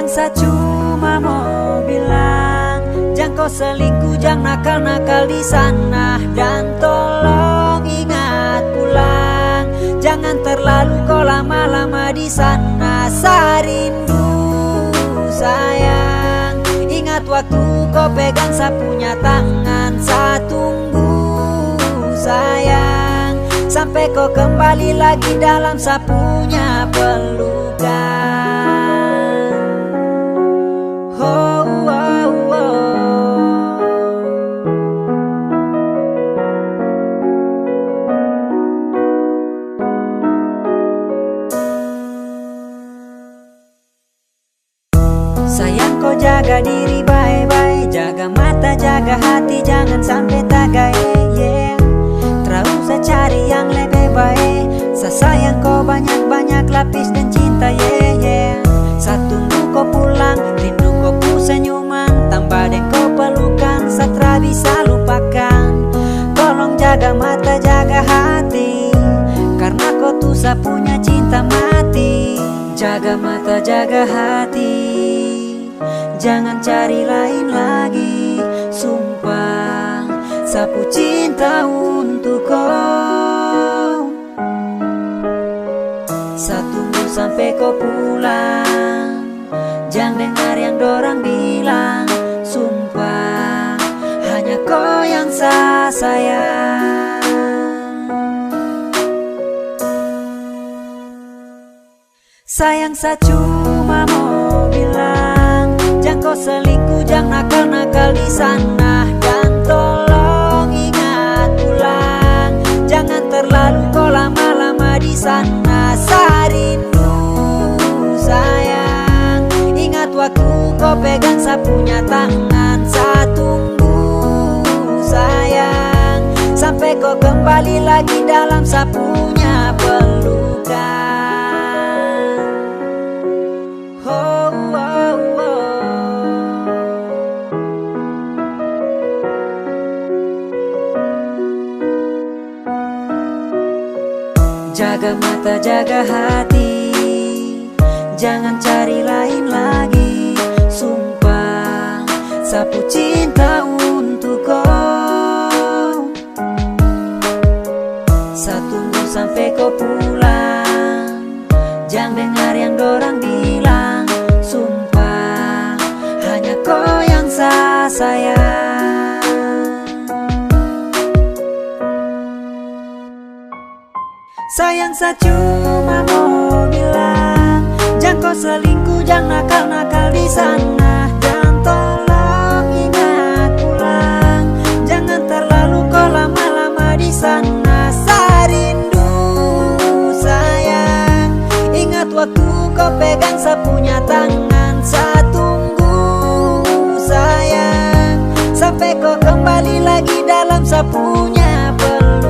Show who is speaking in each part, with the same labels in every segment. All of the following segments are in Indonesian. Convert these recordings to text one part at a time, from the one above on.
Speaker 1: Sayang saya cuma mau bilang, jangan kau selingkuh, jangan nakal-nakal di sana. Dan tolong ingat pulang, jangan terlalu kau lama-lama di sana. Saya rindu sayang, ingat waktu kau pegang saya punya tangan. Saya tunggu sayang, sampai kau kembali lagi dalam saya punya pelukan. Oh, oh, oh. Sayang kau jaga diri baik-baik, jaga mata, jaga hati, jangan sampai tagai. Terus saya cari yang lebih baik. Saya sayang kau banyak-banyak lapis dan cinta. Saya tunggu kau pulang, rindu kau pu senyuman, tambah deh kau pelukan, saya bisa lupakan. Tolong jaga mata, jaga hati, karena kau tuh saya punya cinta mati. Jaga mata, jaga hati, jangan cari lain lagi. Sumpah, sapu cinta untuk kau. Saya tunggu sampai kau pulang, jangan dengar yang dorang bilang. Sumpah, hanya kau yang saya sayang. Sayang saya cuma mau bilang, jangan kau selingkuh, jangan nakal-nakal di sana. Dan tolong ingat pulang, jangan terlalu kau lama-lama di sana. Saya rindu sayang, ingat waktu kau pegang saya punya tangan. Saya tunggu sayang, sampai kau kembali lagi dalam saya punya pelukan. Oh, oh, oh. Jaga mata, jaga hati, jangan cari lain lagi. Sumpah, sapu cinta untuk kau. Saya tunggu sampai kau pulang, jangan dengar yang dorang bilang. Sumpah, hanya kau yang saya sayang. Sayang saya cuma mau bilang, jangan kau selingkuh, jangan nakal-nakal di sana. Dan tolong ingat pulang, jangan terlalu kau lama-lama di sana. Saya rindu sayang, ingat waktu kau pegang saya punya tangan. Saya tunggu sayang, sampai kau kembali lagi dalam saya punya pelukan.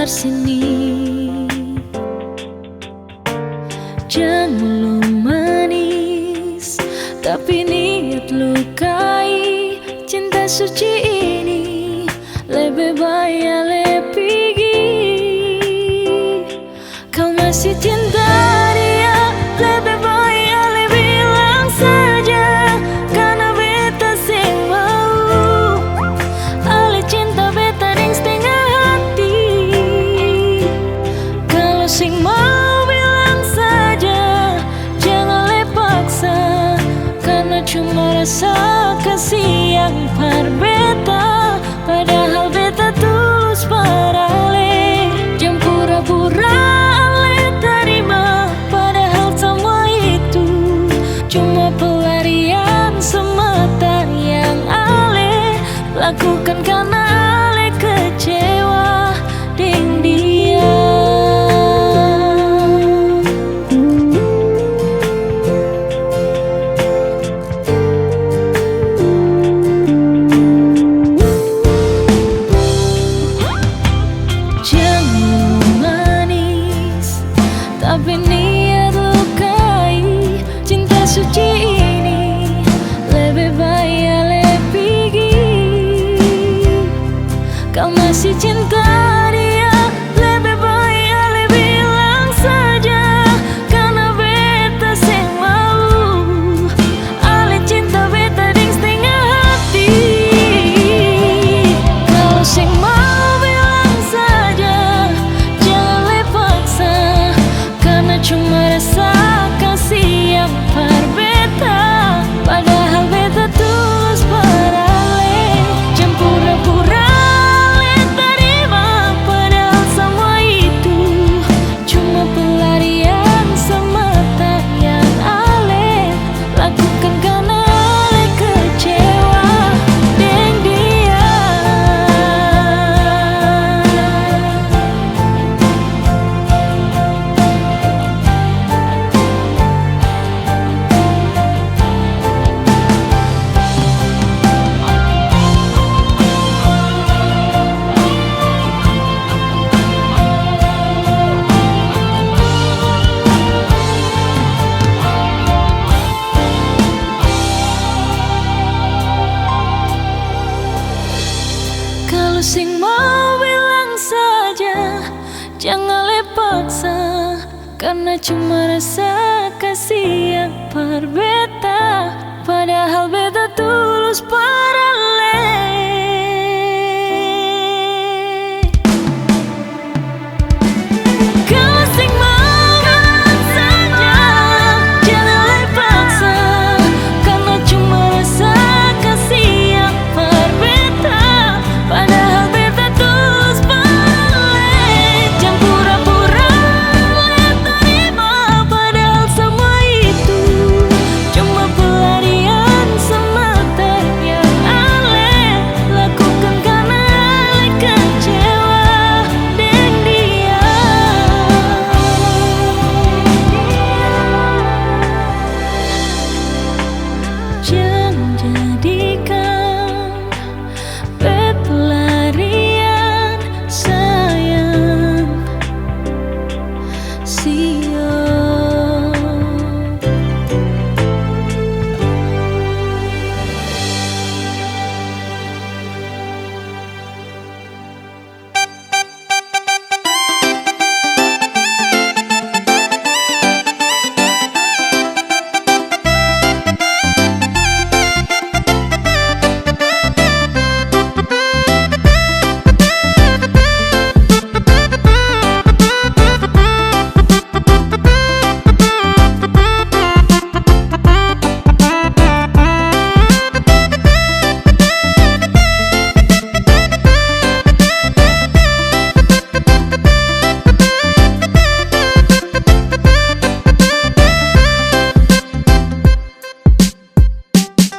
Speaker 2: Sini jangan mulu manis, tapi niat lukai. Cinta suci ini lebih baik lebih. Kau masih cinta dia, lebih baik lebih bilang saja, karena beta sing mau ale cinta beta deng setengah hati. Kalau sing mau bilang saja, jangan lepaksa, karena cuma rasa kasih yang par beta, padahal beta tulus parale. Jangan pura-pura ale terima, padahal semua itu cuma pelarian semata yang ale lakukan karena ale kecewa. janganlah paksa, karena cuma rasa kasih yang berbeda. Padahal beta tulus paralel. Kau sing mau bilang saja, janganlah paksa, karena cuma rasa kasih yang berbeda. Padahal beta tulus paralel. Jangan pura-pura terima, padahal semua itu cuma pelarian semata yang Ale lakukan karena Ale kecewa dengan dia. Jangan jadikan pelarian sayang, siap.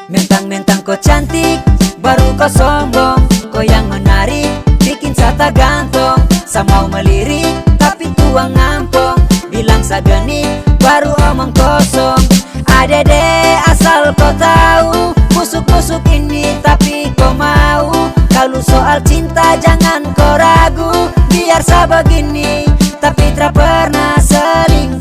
Speaker 1: Mentang-mentang kau cantik, baru kau sombong. Kau yang menarik, bikin sata gantong. Sa mau melirik, tapi tuang ngampong. Bilang sa genit, baru omong kosong. Adede asal kau tahu, busuk-busuk ini tapi kau mau. Kalau soal cinta jangan kau ragu. Biar sa begini, tapi tak pernah selingkuh.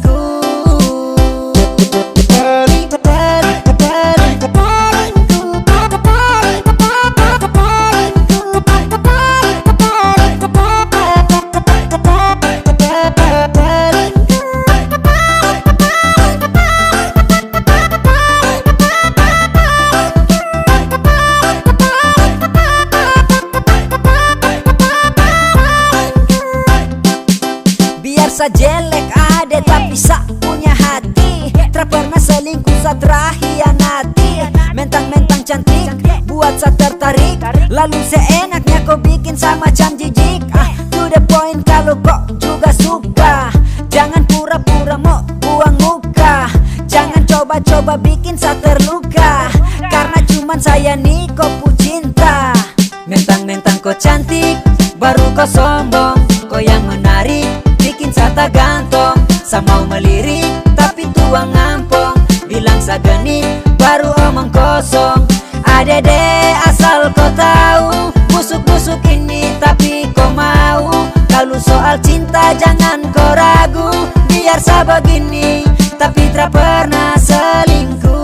Speaker 1: Sa jelek ada tapi sa punya hati. Tak pernah selingkuh, sa terhianati. Mentang-mentang cantik, buat sa tertarik. Lalu seenaknya kau bikin sa macam jijik. To the point kalau kau juga suka. Jangan pura-pura mau buang muka. Jangan coba-coba bikin sa terluka. Karena cuman saya nih kau pu cinta. Mentang-mentang kau cantik, baru kau sombong. Kau yang menarik, bikin sata gantong. Sa mau melirik, tapi tuang ngampong. Bilang sa genit, baru omong kosong. Adede asal kau tahu, busuk-busuk ini tapi kau mau. Kalau soal cinta jangan kau ragu. Biar sa begini, tapi tak pernah selingkuh.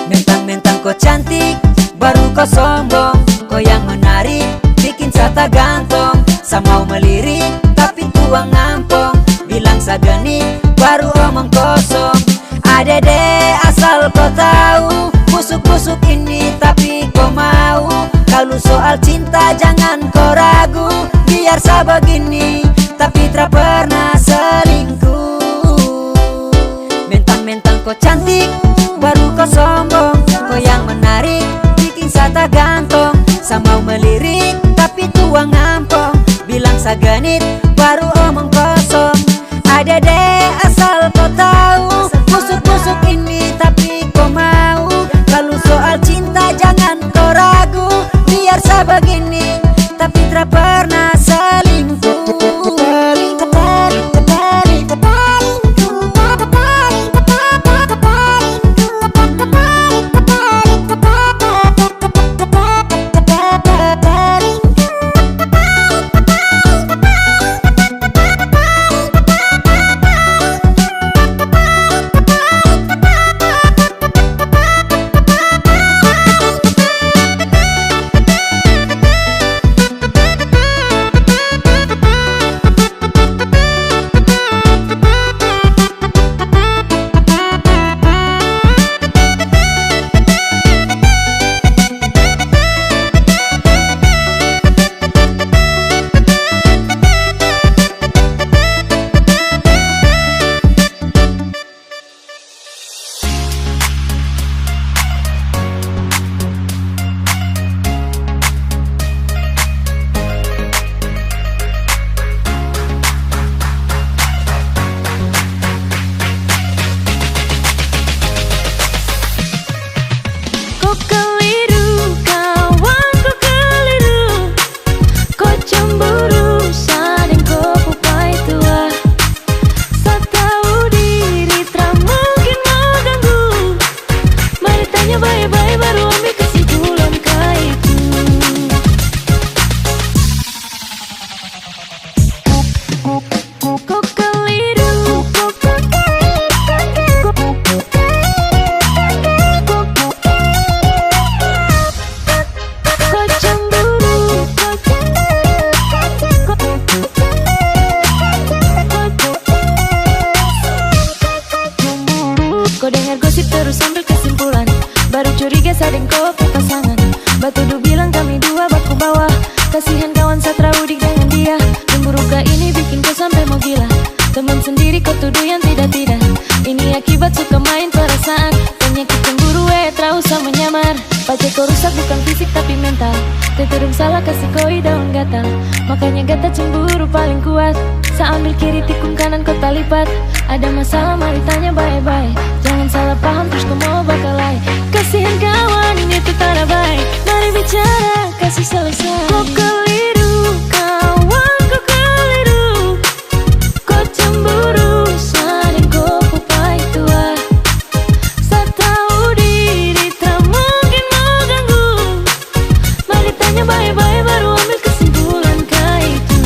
Speaker 1: Mentang-mentang kau cantik, baru kau sombong. Kau yang menarik, bikin sata gantong. Sa mau melirik, tapi tuang ngampong. Bilang sa genit, baru omong kosong. Adede asal kau tahu, busuk-busuk ini tapi kau mau. Kalau soal cinta jangan kau ragu. Biar sa begini, tapi tak pernah selingkuh. Mentang-mentang kau cantik, baru kau sombong. Kau yang menarik, Sa mau melirik tapi tuang ngampong, bilang sagenit baru omong kosong. Ada deh asal kau tahu, busuk-busuk ini tapi kau mau. Kalau soal cinta jangan kau ragu, biar sa begini tapi tak pernah selingkuh.
Speaker 2: Kau dengar gosip terus ambil kesimpulan, baru curiga sadeng kau pasangan. Batu du bilang kami dua baku bawah, kasihan kawan satra udik dengan dia. Cemburu gak ini bikin kau sampai mau gila, teman sendiri kau tuduh yang tidak-tidak. Ini akibat suka main perasaan, penyakit cemburu terus sama menyamar. Pace kau rusak bukan fisik tapi mental, terus salah kasih koi daun gatal. Makanya gata cemburu paling kuat, sa ambil kiri tikung kanan kau talipat. Ada masalah mari tanya baik-baik, jangan salah paham terus kau mau bakalai. Kasihan kawan ini tuh tak baik, mari bicara kasih selesai. Kau keliru kawan, kau keliru, kau cemburu saling kau pupai tua. Sa tahu diri tak mungkin mau ganggu, mari tanya baik-baik baru ambil kesimpulan kah itu.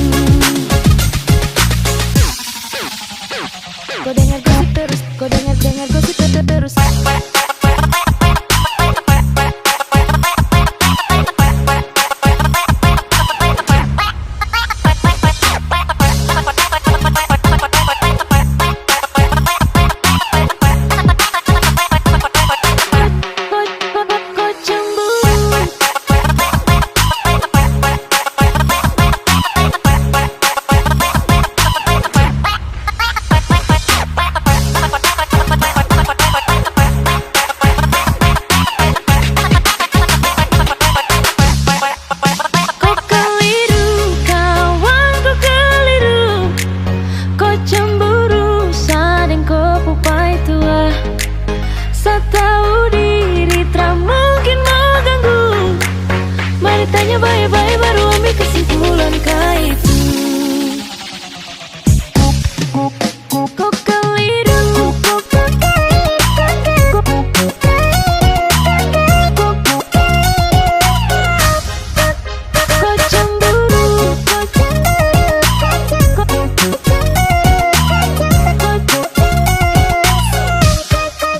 Speaker 2: Kau dengar gosip terus, kau dengar gosip terus. Sa tahu diri tak mungkin mau ganggu, mari tanya baik-baik baru ambil kesimpulan kah itu. Kau keliru, kau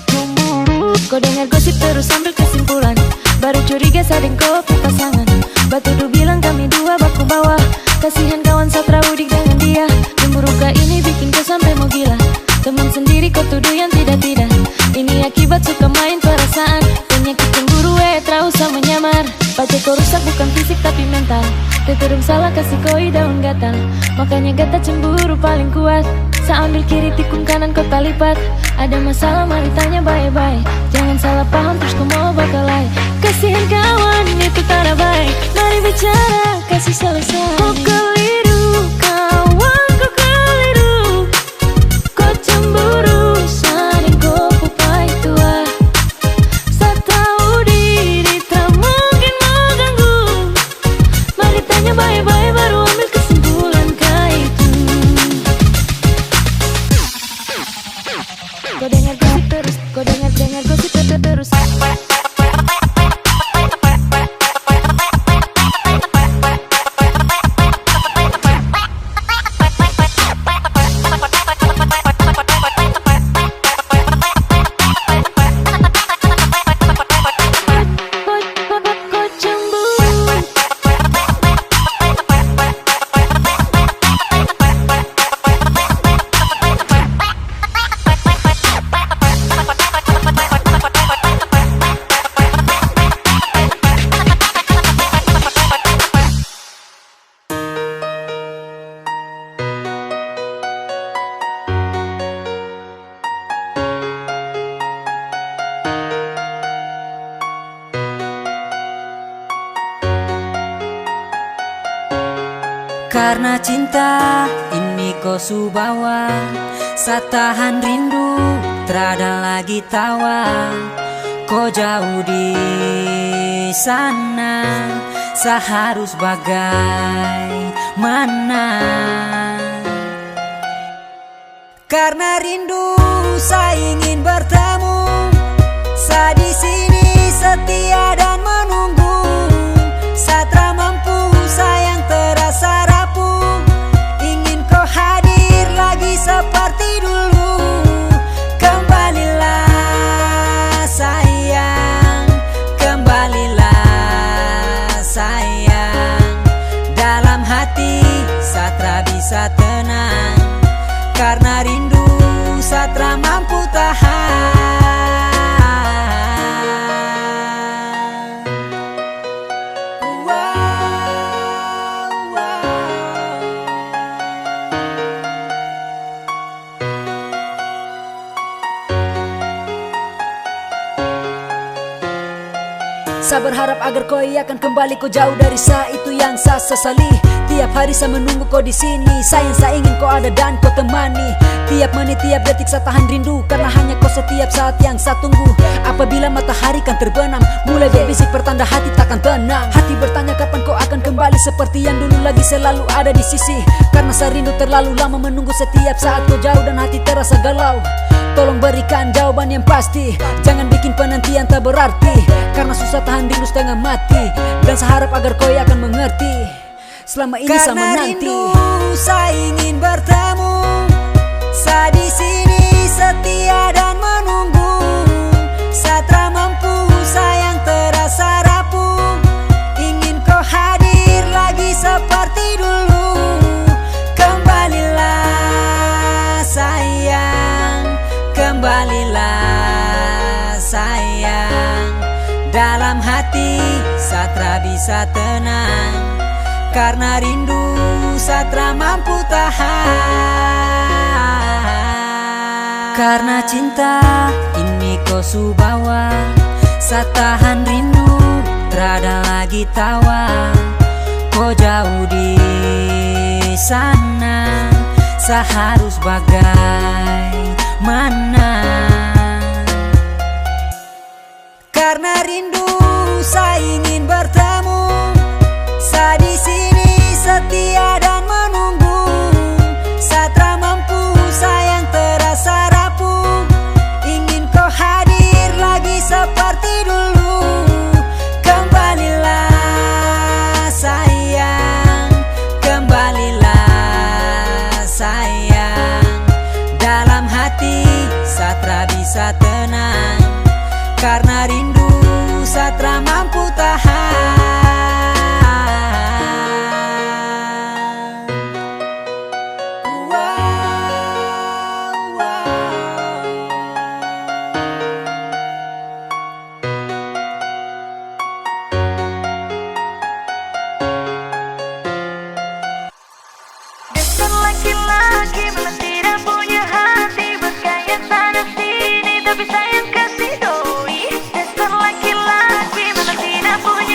Speaker 2: cemburu, kau dengar gosip terus ambil kesimpulan, baru curiga sadeng kau pasangan. Batu du bilang kami dua baku bawah, kasihan kawan satra udik dengan dia. Cemburu gak ini bikin kau sampai mau gila, teman sendiri kau tuduh yang tidak-tidak. Ini akibat suka main perasaan, penyakit cemburu terus sama menyamar. Pace kau rusak bukan fisik tapi mental, terus salah kasih koi daun gatal. Makanya gata cemburu paling kuat, sa ambil kiri tikung kanan kau talipat. Ada masalah mari tanya baik-baik, jangan salah paham terus kau mau bakalai. Kasihan kawan ini tuh tak baik.
Speaker 1: Karena cinta ini kau subawa, satahan rindu terada lagi tawa. Kau jauh di sana, seharus bagaimana? Karena rindu saya ingin bertemu, saya di sini setia dan menunggu. Satra mampu sayang terasa rapuh, ingin kau hadir lagi seperti dulu. Kembalilah sayang, kembalilah sayang. Dalam hati Satra bisa tenang, karena rindu Satra mampu tahan. Saya berharap agar kau akan kembali, kau jauh dari saya, itu yang saya sesali. Tiap hari saya menunggu kau di sini, sayang saya ingin kau ada dan kau temani. Tiap menit, tiap detik saya tahan rindu, karena hanya kau setiap saat yang saya tunggu. Apabila matahari kan terbenam, mulai berbisik pertanda hati takkan tenang. Hati bertanya kapan kau akan kembali, seperti yang dulu lagi selalu ada di sisi. Karena saya rindu terlalu lama menunggu, setiap saat kau jauh dan hati terasa galau. Tolong berikan jawaban yang pasti, jangan bikin penantian tak berarti. Karena susah tahan rindu setengah mati, dan saya harap agar kau akan mengerti. Selama ini saya menanti. Karena rindu saya ingin bertemu, saya di sini setia dan menunggu. Satra mampu sayang terasa rapuh, ingin kau hadir lagi seperti dulu. Kembalilah sayang, kembalilah sayang. Dalam hati Satra bisa tenang, karena rindu Satra mampu tahan. Karena cinta ini kau subawa, satahan rindu terada lagi tawa. Kau jauh di sana, seharus bagaimana? Karena rindu saya ingin bertemu, saya di sini setia dan menunggu. Satra mampu sayang terasa rapuh, ingin kau hadir lagi seperti dulu. Kembalilah sayang, kembalilah sayang. Dalam hati Satra bisa tenang, karena rindu Satra mampu tahan.
Speaker 2: Dasar laki-laki memang tidak punya hati, bergaya sana sini tapi sayang kasih doi. Dasar laki-laki memang tidak punya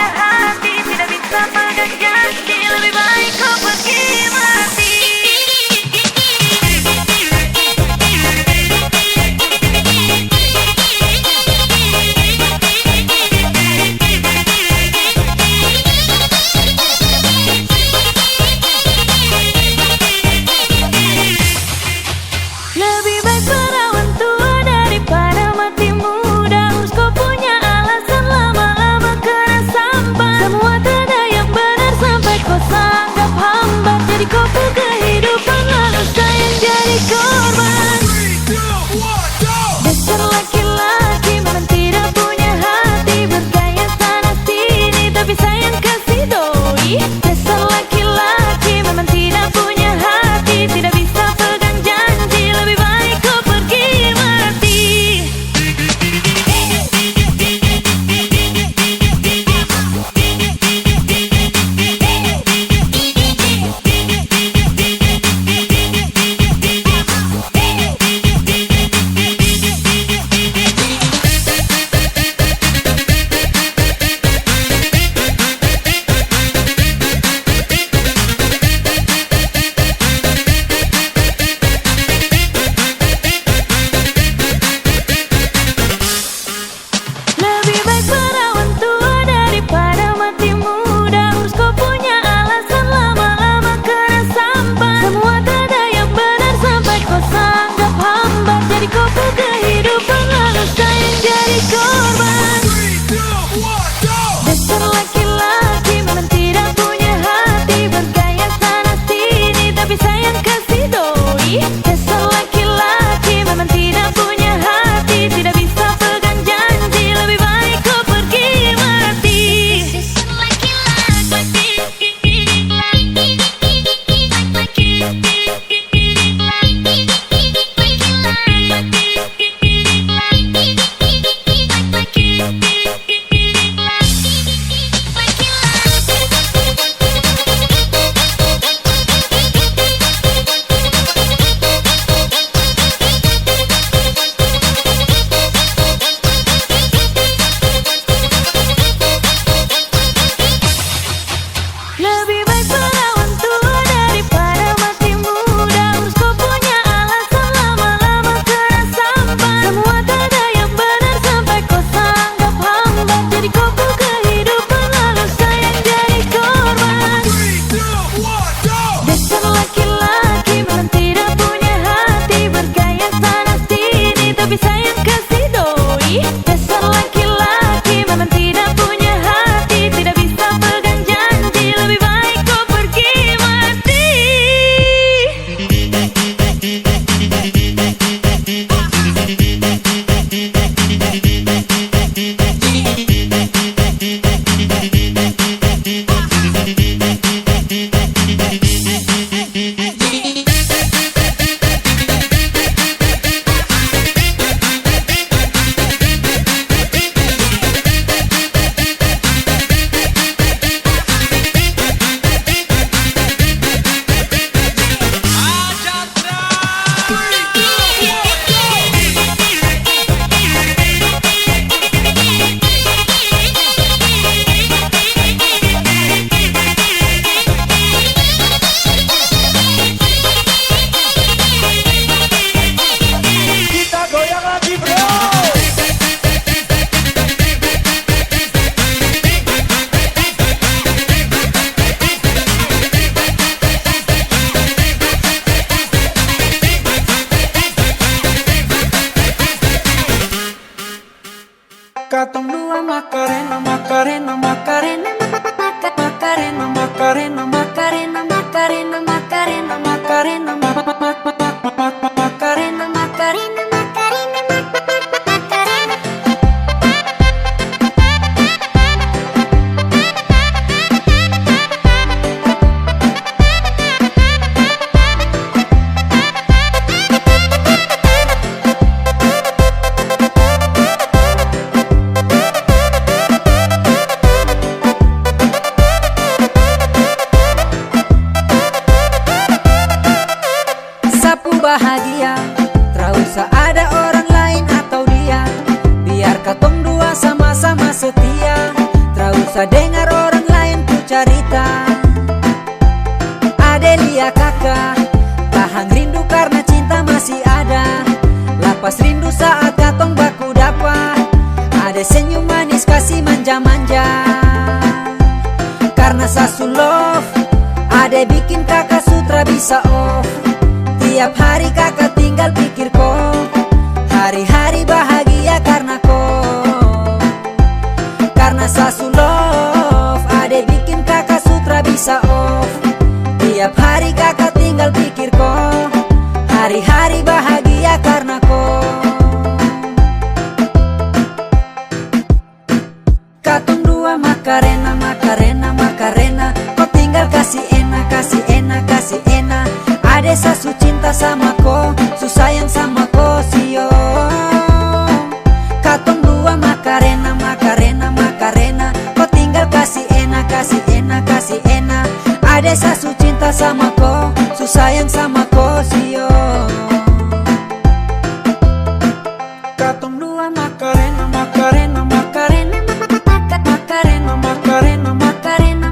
Speaker 1: Katong dua Macarena, Macarena, Macarena, Macarena, Macarena, Macarena, Macarena, Macarena, Macarena, Macarena, Macarena. Bahagia, tak usah ada orang lain atau dia. Biar katong dua sama-sama setia, tak usah dengar orang lain ku cerita. Adelia kakak, tahan rindu karena cinta masih ada. Lapas rindu saat katong baku dapa. Ada senyum manis kasih manja-manja. Karena sasu love, ada bikin kakak sutra bisa off. Tiap hari kakak tinggal pikir kau, hari-hari bahagia karena kau. Karena sasu love, ada bikin kakak sutra bisa off. Tiap hari kakak tinggal pikir kau, hari-hari bahagia karena kau. Katong dua Macarena, Macarena, Macarena, kau tinggal kasih enak, kasih enak, kasih enak. Ada sasu cinta sama ko, su sayang sama ko sio. Katong dua Macarena, Macarena, Macarena, kau tinggal kasih enak, kasih enak, kasih enak. Ada sasu cinta sama ko, su sayang sama ko sio. Katong dua Macarena, Macarena, Macarena, Macarena, Macarena, Macarena, Macarena,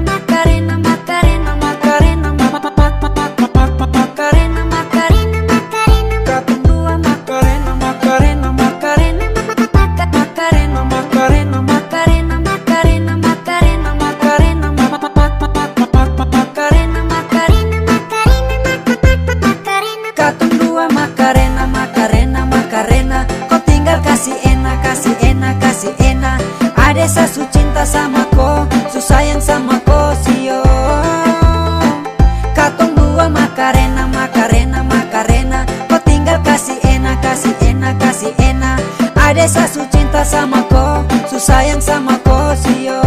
Speaker 1: Macarena, Macarena, ada sasu cinta sama ko, su sayang sama ko sio. Katong dua Macarena, Macarena, Macarena, kau tinggal kasih enak, kasih enak, kasih enak. Ada sasu cinta sama ko, su sayang sama ko sio.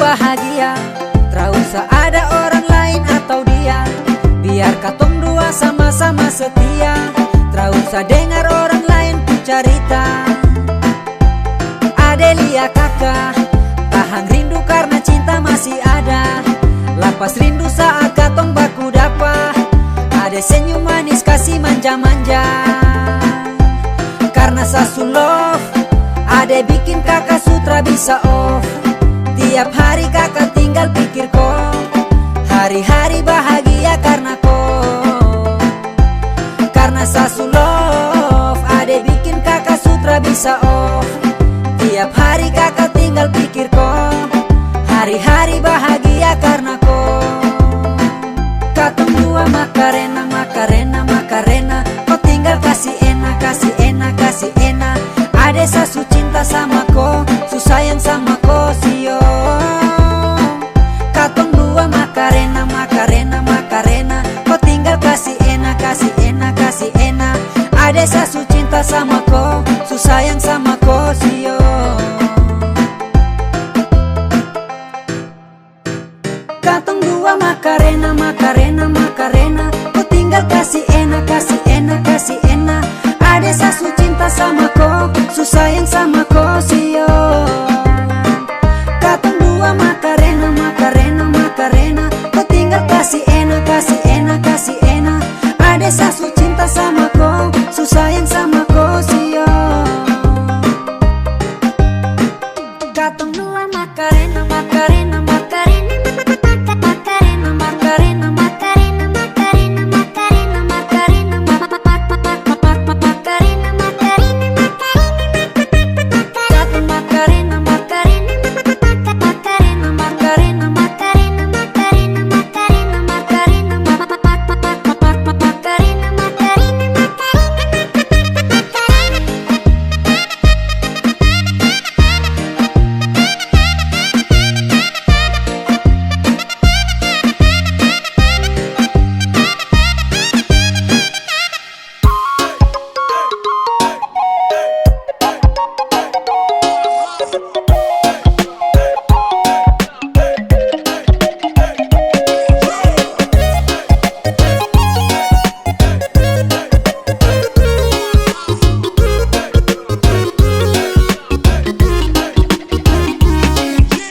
Speaker 1: Bahagia, tak usah ada orang lain atau dia. Biar katong dua sama-sama setia, tak usah dengar orang lain ku cerita. Adelia kakak, tahan rindu karena cinta masih ada. Lapas rindu saat katong baku dapa. Ada senyum manis kasih manja-manja. Karena sasu love, ada bikin kakak sutra bisa off. Tiap hari kakak tinggal pikir kau, hari-hari bahagia karena kau. Karena sasu love, ada bikin kakak sutra bisa off. Tiap hari kakak tinggal tinggal pikir kau, hari-hari bahagia karena kau. Katong dua Macarena, Macarena, Macarena, kau tinggal kasih enak, kasih enak, kasih enak. Ada sasu cinta sama kau, su sayang sama kau sio. Katong dua Macarena, Macarena, Macarena, kau tinggal kasih enak, kasih enak, kasih enak. Ada sasu cinta sama kau, su sayang sama kau sio. Katong dua Macarena, Macarena, Macarena, kau tinggal kasih enak, kasih enak, kasih enak. Ada sasu cinta sama kau, su sayang sama kau sio. Katong dua Macarena, Macarena, Macarena, kau tinggal kasih enak, kasih enak, kasih enak. Ada sasu cinta sama kau, su sayang sama kau sio. Katong dua Macarena, Macarena, Macarena, Macarena, Macarena, Macarena, Macarena, Macarena, Macarena, Macarena, Macarena, Katong Macarena, Macarena, Macarena, Macarena, Macarena, Macarena, Macarena, Macarena,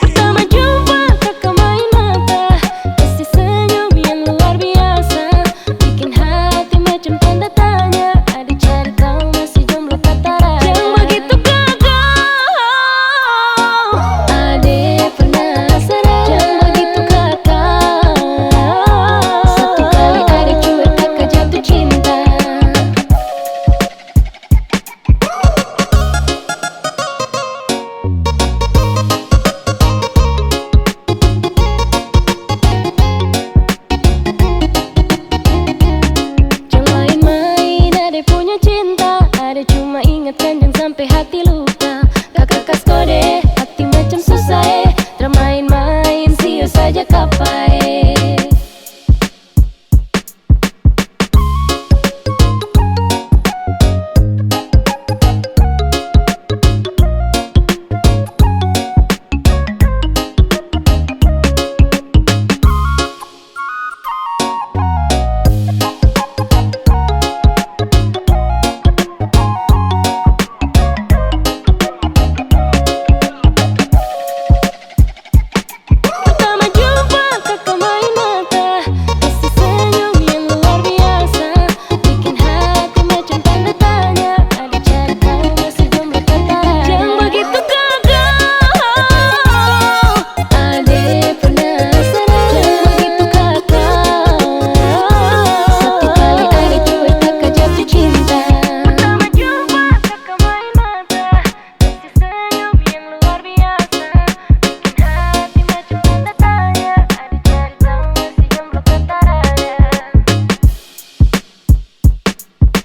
Speaker 2: Pertama jumpa kakak main mata, kasih senyum yang luar biasa, bikin hati macam tanda tanya. Ada cari tahu masih jomblo kata raya. Yang begitu kakak, ade penasaran. Yang begitu kakak, satu kali ada cuek kakak jatuh cinta. Jangan main-main, ada punya cinta. Ada cuma ingatkan jangan sampai hati luka. Kakak kas kode, hati macam susah termain-main, sio saja kapai. Pertama jumpa kakak main mata, kasih senyum yang luar biasa, bikin hati macam tanda tanya. Ada cari tahu masih jomblo kata raya. Yang begitu kakak, ade penasaran. Yang begitu kakak, satu kali ada cuek kakak jatuh cinta. Pertama jumpa kakak main mata, kasih senyum yang luar biasa, bikin hati macam tanda tanya. Ada cari tahu masih jomblo kata raya.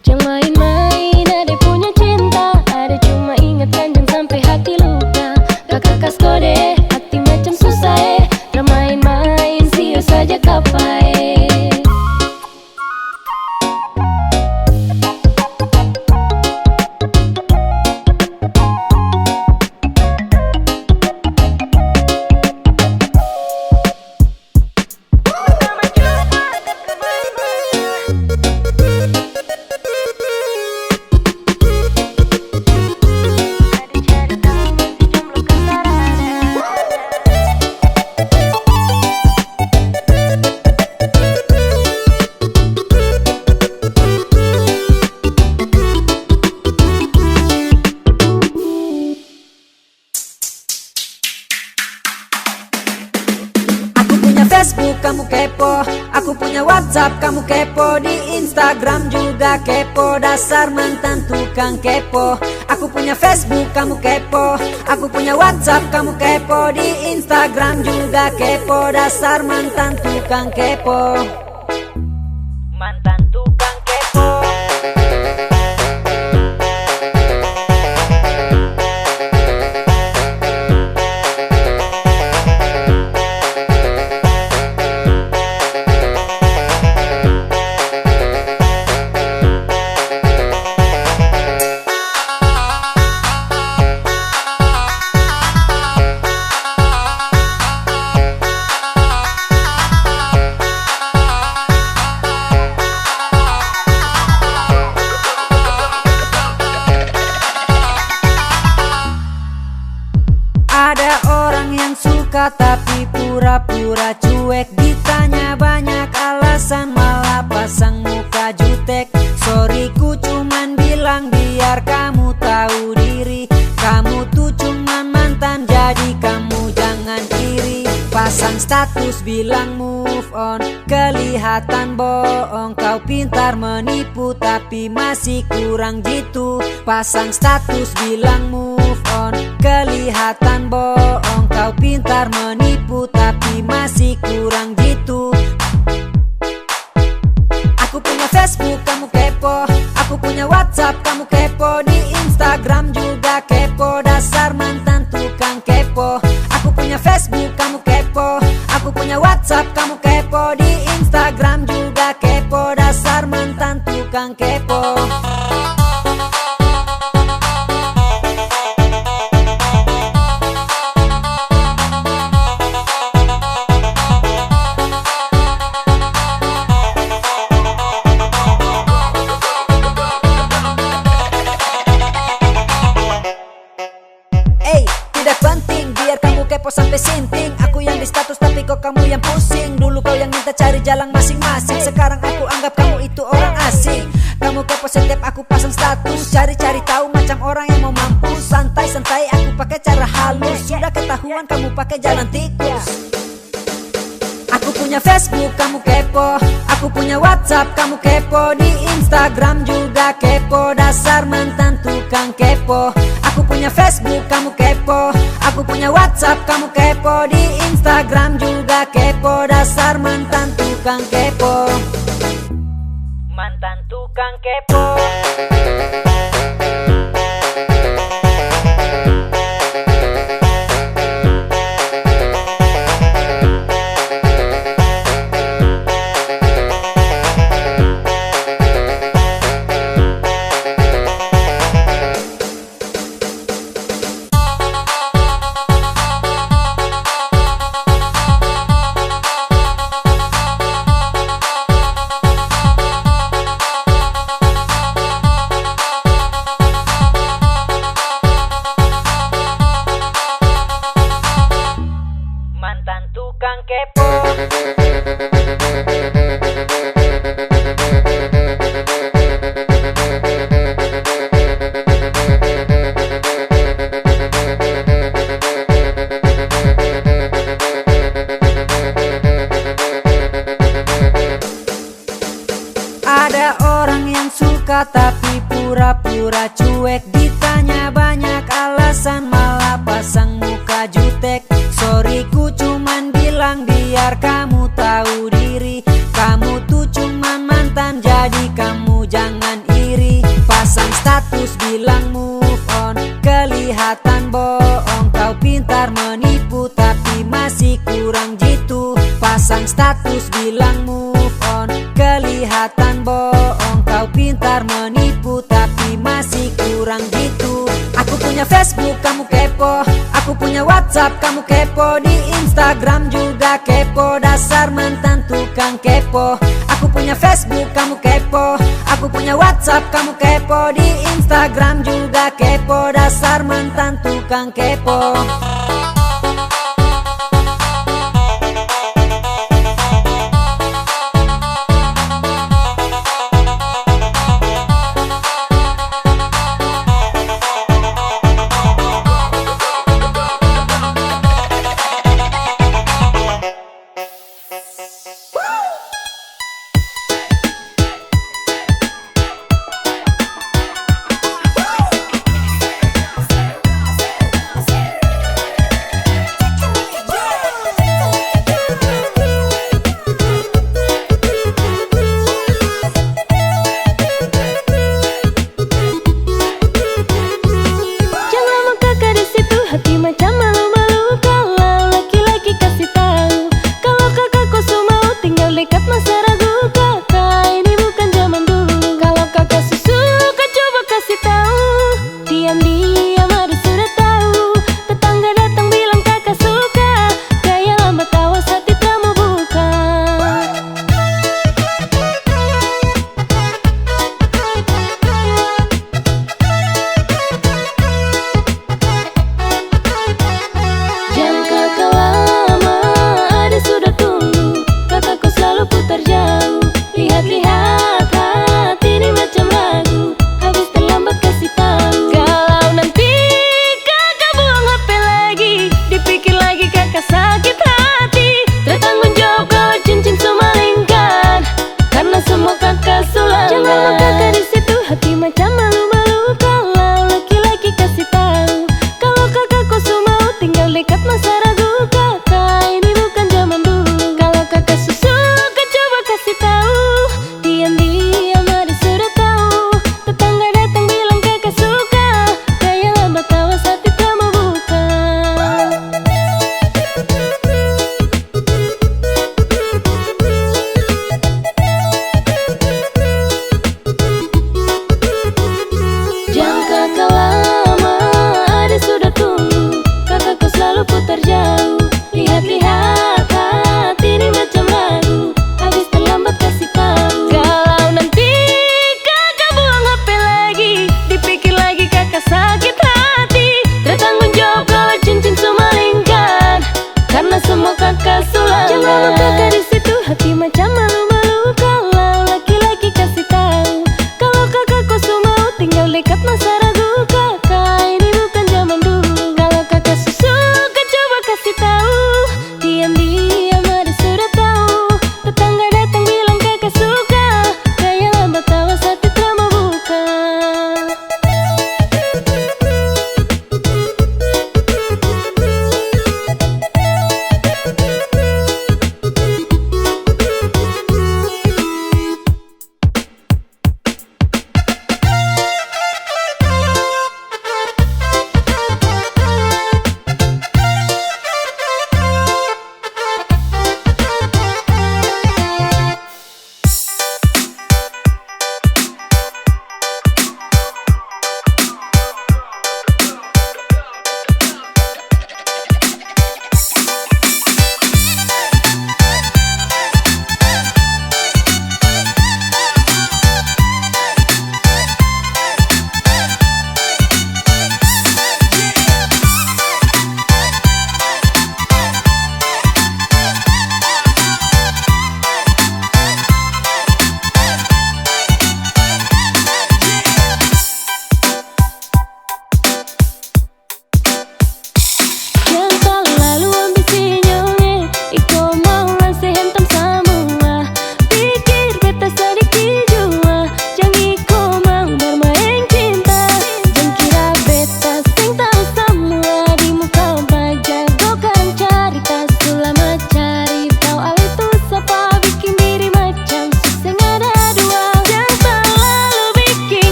Speaker 2: Jangan main-main, ada punya cinta. Ada cuma ingatkan jangan sampai hati luka. Kakak kas kode, hati macam susah termain-main, sio saja kapai. Pertama jumpa kakak main mata, ada cari tahu masih jomblo kata raya.
Speaker 1: Aku punya Facebook, kamu kepo. Aku punya WhatsApp, kamu kepo. Di Instagram juga kepo, dasar mantan tukang kepo. Aku punya Facebook, kamu kepo. Aku punya WhatsApp, kamu kepo. Di Instagram juga kepo, dasar mantan tukang kepo. Mantan tukang kepo. Ada orang yang suka tapi pura-pura cuek, ditanya banyak alasan malah pasang muka jutek. Sorry ku cuman bilang biar kamu tahu diri, kamu tuh cuman mantan jadi kamu jangan iri. Pasang status bilang move on, kelihatan bohong. Kau pintar menipu tapi masih kurang jitu. Pasang status bilang move on, kelihatan bohong. Kau pintar menipu tapi masih kurang jitu. Aku punya Facebook, kamu kepo. Aku punya WhatsApp, kamu kepo. Di Instagram juga kepo, dasar mantan tukang kepo. Aku punya Facebook, kamu kepo. Aku punya WhatsApp, kamu kepo. Di Instagram juga kepo, dasar mantan tukang kepo. Tidak penting biar kamu kepo sampai sinting. Aku yang di status tapi kok kamu yang pusing. Dulu kau yang minta cari jalan masing-masing, sekarang aku anggap kamu itu orang asing. Kamu kepo setiap aku pasang status, cari-cari tahu macam orang yang mau mampus. Santai-santai aku pakai cara halus, sudah ketahuan kamu pakai jalan tikus. Aku punya Facebook, kamu kepo. Aku punya WhatsApp, kamu kepo. Di Instagram juga kepo, dasar mantan tukang kepo. Aku punya Facebook, kamu kepo. Aku punya WhatsApp, kamu kepo. Di Instagram juga kepo, dasar mantan tukang kepo. Mantan tukang kepo. Mantan tukang kepo. Ada orang yang suka tapi pura-pura cuek, ditanya banyak alasan malah pasang muka jutek. Sorry ku cuman bilang biar kamu tahu diri, kamu tuh cuman mantan jadi kamu jangan iri. Pasang status bilang move on, kelihatan bohong. Kau pintar menipu tapi masih kurang jitu. Pasang status bilang move on, kelihatan bohong. Kau pintar menipu tapi masih kurang jitu. Aku punya Facebook, kamu kepo. Aku punya WhatsApp, kamu kepo. Di Instagram juga kepo, dasar mantan tukang kepo. Aku punya Facebook, kamu kepo. Aku punya WhatsApp, kamu kepo. Di Instagram juga kepo, dasar mantan tukang kepo.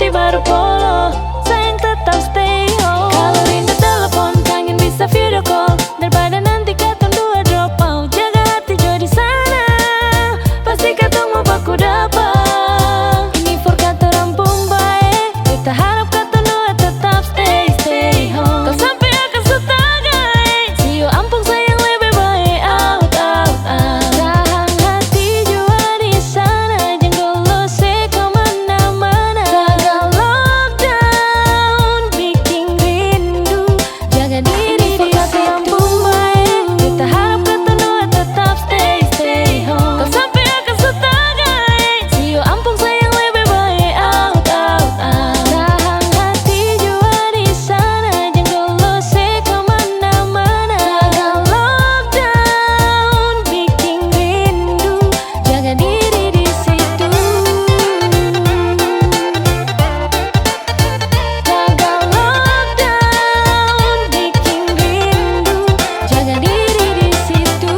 Speaker 2: nanti baru polo. Sayang tetap stay home. Kalau rindu telepon, kangen bisa video call. Daripada nanti katong dua drop out. Jaga hati jo di sana, pasti katong mau baku dapat. Ini for kata rampung baik, kita harap kata dua tetap stay home. Kau sampai akan setagai, sio ampung sayang lebih baik out. Tahan hati jua di sana, jangan lose kemana-mana. Jaga lockdown, bikin rindu. Jaga diri di rampung baik, kita harap kata dua tetap stay home. Kau sampai akan setagai, sio ampung sayang lebih baik out. Tahan hati jua di sana, jangan lose kemana-mana. Jaga lockdown, bikin rindu. Jaga diri di situ. Jaga lockdown, bikin rindu. Jaga diri di situ.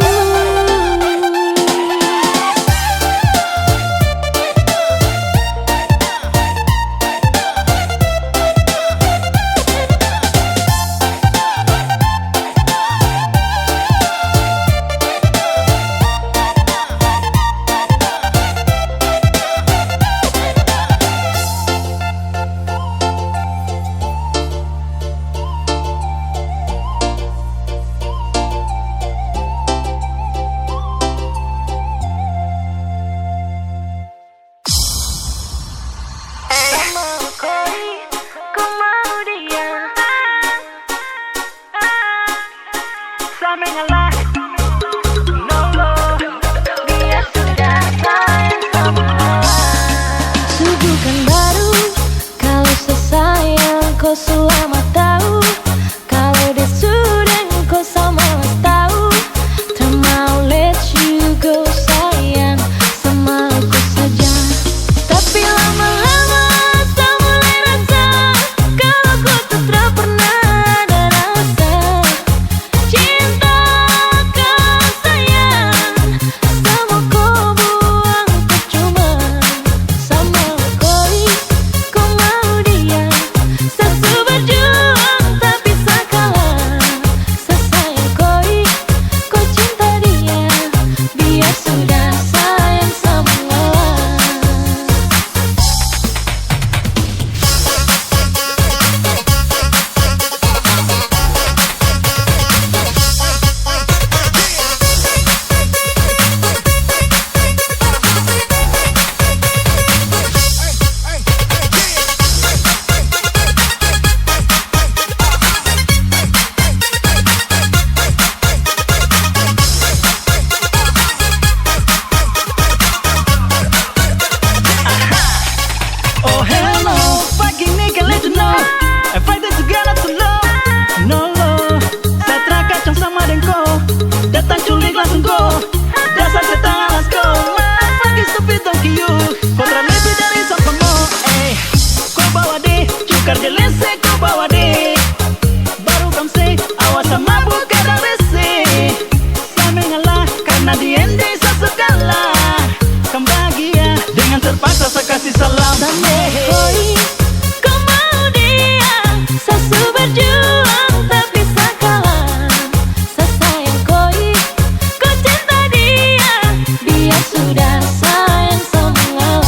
Speaker 2: Sama koi, ku mau dia.
Speaker 3: Mengalah, no,
Speaker 2: Dia sudah sayang sama. Suguhkan baru, kalau sesayang kau selama tahu. Kalau dia sudah kau sama tahu. Tak mau let you go sayang, sama aku saja. Tapi lama-lama tak mulai rasa, kalau ku tak pernah ada rasa. Cinta kau sayang, sama kau buang percuma. Sama koi, kau mau dia. Satu berjuang tak bisa kalah. Sesayang koi, kau cinta dia. Biar sudah sayang sama.
Speaker 3: oh hell no, fucking nigga let you know, I fight it together to love, no lo, saya terakacang sama dengko, datang culik langsung go, dasar setan alas go, fucking stupid donkey you, kau terlebih dari sampahmu, kau bawa deh, cukar jelese kau bawa deh, baru kamu say, awas sama bukan rese, saya mengalah karena di ende segala, kamu bahagia dengan terpaksa saya kasih salam.
Speaker 2: Sama koi, kau mau dia. Satu berjuang tak bisa kalah. Sesayang koi, kau cinta dia. Dia sudah sayang semua.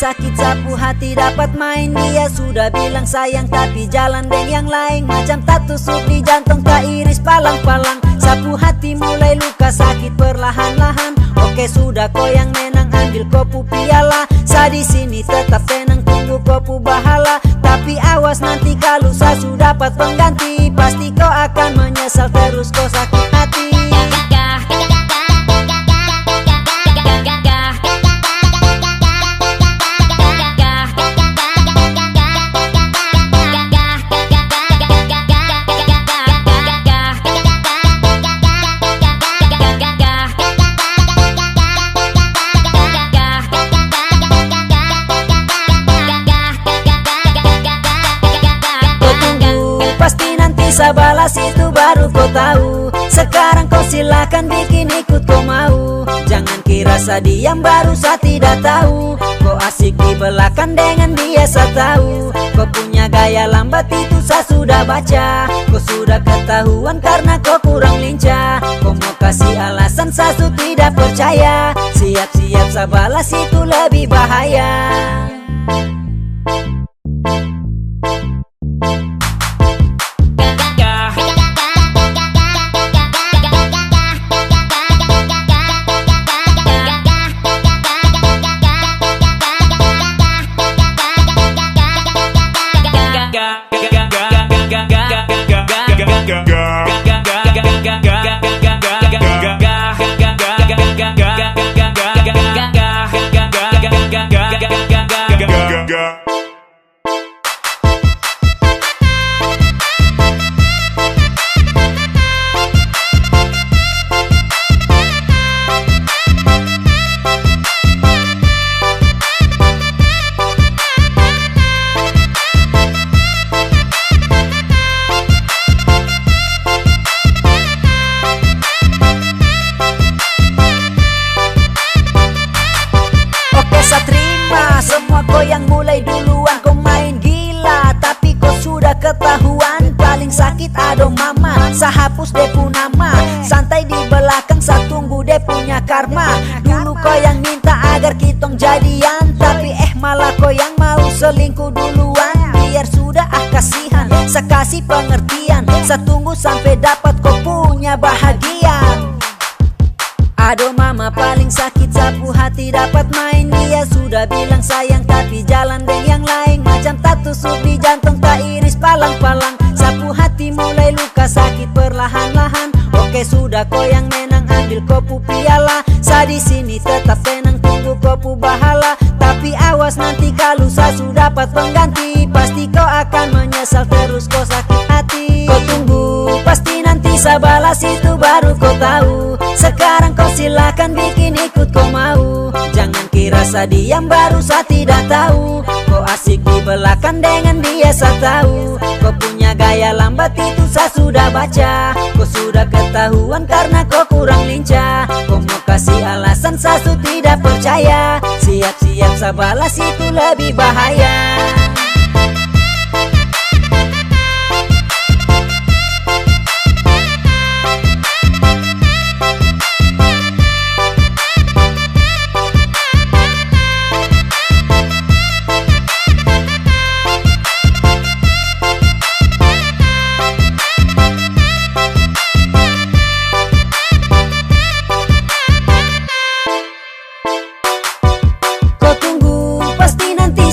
Speaker 1: sakit sapu hati dapat main. Dia sudah bilang sayang tapi jalan deng yang lain. Macam tak tusuk di jantung tak iris palang-palang. Sapu hati mulai luka sakit perlahan-lahan. Oke sudah kau yang menang ambil kopu piala. Saya di sini tetap tenang tunggu kopu bahala. Tapi awas nanti kalau saya sudah dapat pengganti. Pasti kau akan menyesal terus kau sakit hati. Pasti nanti saya balas itu baru kau tahu. Sekarang kau silakan bikin ikut kau mau. Jangan kira saya diam baru saya tidak tahu. Kau asik di belakang dengan dia saya tahu. Kau punya gaya lambat itu saya sudah baca. Kau sudah ketahuan karena kau kurang lincah. Kau mau kasih alasan saya tidak percaya. Siap-siap saya balas itu lebih bahaya. Semua kau yang mulai duluan kau main gila. Tapi kau sudah ketahuan. Paling sakit ado mama. Sa hapus de pu nama. Santai di belakang sa tunggu de punya karma. Dulu kau yang minta agar kitong jadian. Tapi malah kau yang mau selingkuh duluan. Biar sudah kasihan. Sa kasih pengertian. Sa tunggu sampai dapat kau punya bahagia. Aduh mama paling sakit sapu hati dapat main. Dia sudah bilang sayang tapi jalan deng yang lain. Macam tak tusuk di jantung tak iris palang-palang. Sapu hati mulai luka sakit perlahan-lahan. Oke sudah kau yang menang ambil kopu piala. Saya di sini tetap tenang tunggu kopu bahala. Tapi awas nanti kalau saya sudah dapat pengganti. Pasti kau akan menyesal terus kau sakit hati. Kau tunggu pasti nanti saya balas itu baru kau tahu. Sekarang kau silakan bikin ikut kau mau. Jangan kira saya diam baru saya tidak tahu. Kau asik di belakang dengan dia saya tahu. Kau punya gaya lambat itu saya sudah baca. Kau sudah ketahuan karena kau kurang lincah. Kau mau kasih alasan saya tidak percaya. Siap-siap saya balas itu lebih bahaya.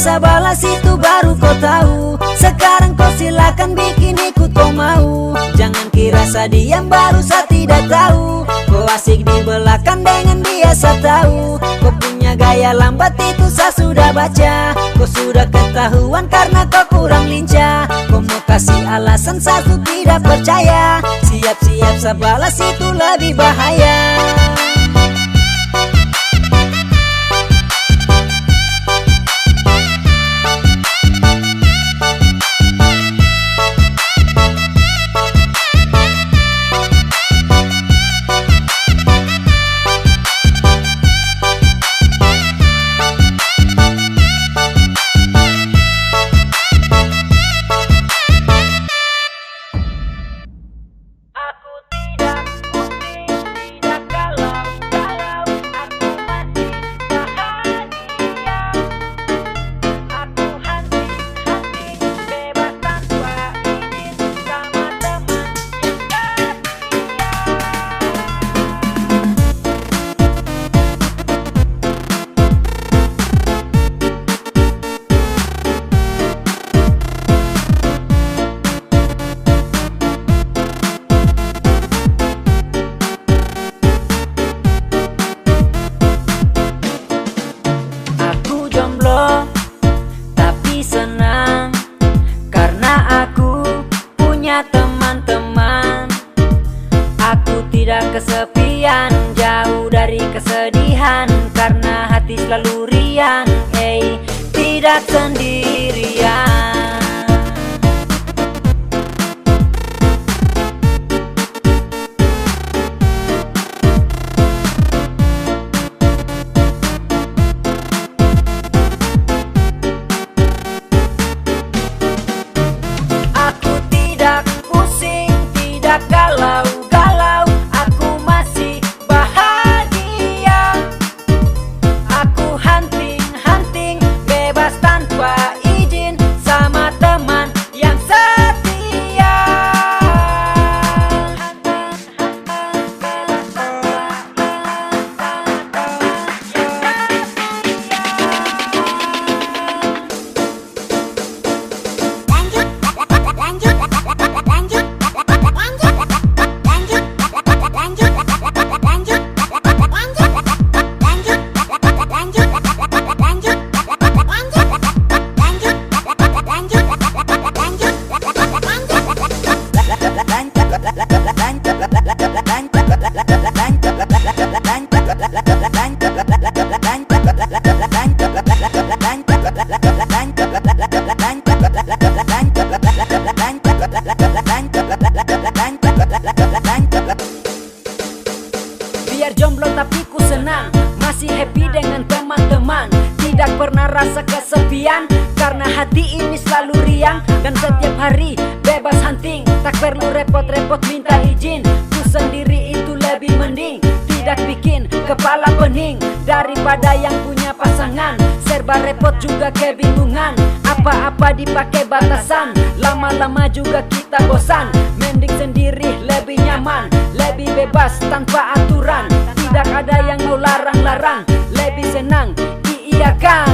Speaker 1: Saya balas itu baru kau tahu. Sekarang kau silakan bikin ikut kau mau. Jangan kira saya diam baru saya tidak tahu. Kau asik di belakang dengan dia saya tahu. Kau punya gaya lambat itu saya sudah baca. Kau sudah ketahuan karena kau kurang lincah. Kau mau kasih alasan saya tidak percaya. Siap-siap saya balas itu lebih bahaya. hati selalu riang, tidak sendirian. Aku tidak pusing, tidak galau-galau, aku masih bahagia. Aku hunting-hunting, bebas tanpa izin, sama teman yang setia. Biar jomblo tapi ku senang, masih happy dengan teman-teman, tidak pernah rasa kesepian, karena hati ini selalu riang. Dan setiap hari bebas hunting, tak perlu repot-repot minta izin. Ku sendiri itu lebih mending, tidak bikin kepala pening, daripada yang punya pasangan. Serba repot juga kebingungan, apa-apa dipakai batasan, lama-lama juga kita bosan. Mending sendiri lebih nyaman, lebih bebas tanpa aturan, tidak ada yang mau larang-larang, lebih senang diiyakan.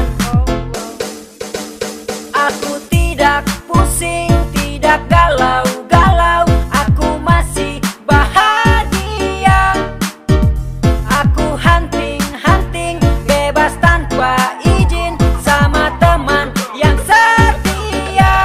Speaker 1: Aku tidak pusing, tidak galau-galau, aku masih bahagia. Aku hunting-hunting, bebas tanpa izin, sama teman yang setia.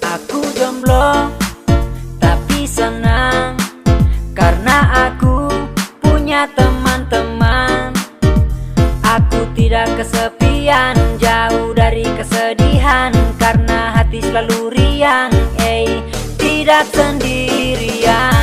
Speaker 1: Aku jomblo tapi senang, karena aku punya teman-teman. Aku tidak kesepian, jauh dari kesedihan, karena hati selalu riang, tidak sendirian.